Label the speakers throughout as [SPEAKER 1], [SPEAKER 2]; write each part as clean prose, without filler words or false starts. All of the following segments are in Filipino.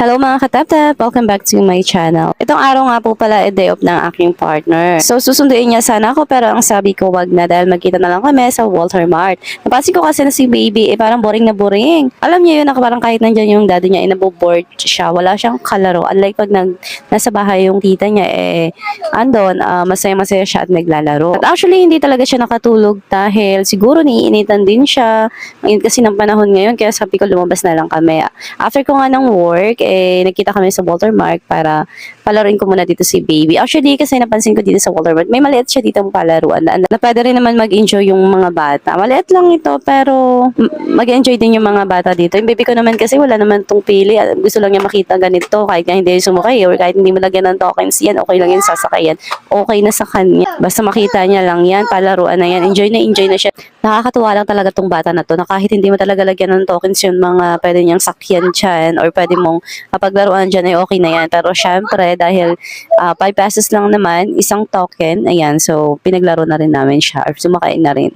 [SPEAKER 1] Hello mga kataptap! Welcome back to my channel. Itong araw nga po pala day off ng aking partner. So susunduin niya sana ako pero ang sabi ko wag na dahil magkita na lang kami sa Walter Mart. Napansin ko kasi na si baby parang boring na boring. Alam niya yun na parang kahit nandyan yung daddy niya naboboard siya. Wala siyang kalaro. Unlike pag nasa bahay yung tita niya andon masaya-masaya siya at naglalaro. At actually hindi talaga siya nakatulog dahil siguro niinitan din siya. Ngayon kasi ng panahon ngayon kaya sabi ko lumabas na lang kami. After ko nga ng work nagkita kami sa Walter Mart para palaruin ko muna dito si baby. Actually, kasi napansin ko dito sa Walter Mart, may maliit siya dito palaruan na pwede rin naman mag-enjoy yung mga bata. Maliit lang ito, pero mag-enjoy din yung mga bata dito. Yung baby ko naman kasi wala naman tong pili. Gusto lang niya makita ganito, kahit nga hindi sumakay or kahit hindi mo lagyan ng tokens yan, okay lang yan sasakayan. Okay na sa kanya. Basta makita niya lang yan, palaruan na yan. Enjoy na siya. Nakakatuwa lang talaga tong bata na to na kahit hindi mo talaga lagyan ng tokens yung mga pwede niyang sakyan dyan or pwede mong paglaruan dyan ay okay na yan. Pero syempre, dahil 5 pesos lang naman, isang token, ayan, so pinaglaro na rin namin siya or sumakay na rin.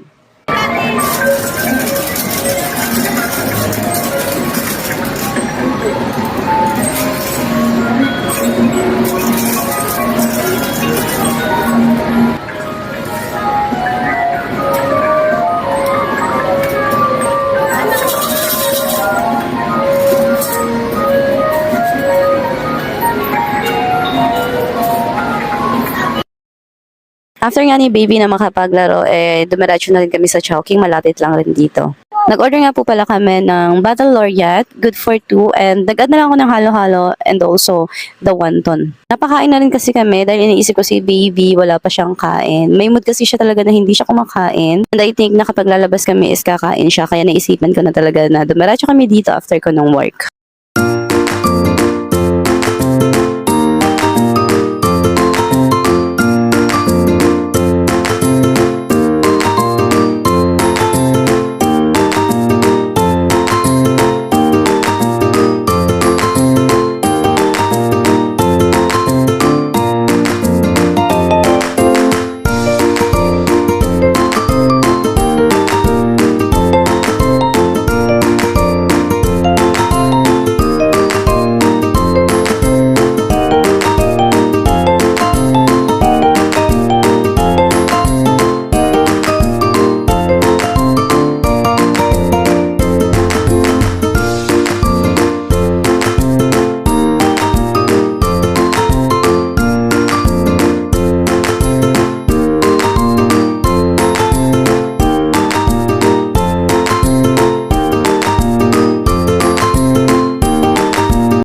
[SPEAKER 1] After nga ni baby na makapaglaro, dumiretso na rin kami sa Chowking, malapit lang rin dito. Nag-order nga po pala kami ng Battle Laureate, good for 2, and nag-add na lang ako ng halo-halo and also the wonton. Napakain na rin kasi kami dahil iniisip ko si baby, wala pa siyang kain. May mood kasi siya talaga na hindi siya kumakain. And I think na kapag lalabas kami is kakain siya, kaya naisipan ko na talaga na dumiretso kami dito after ko ng work.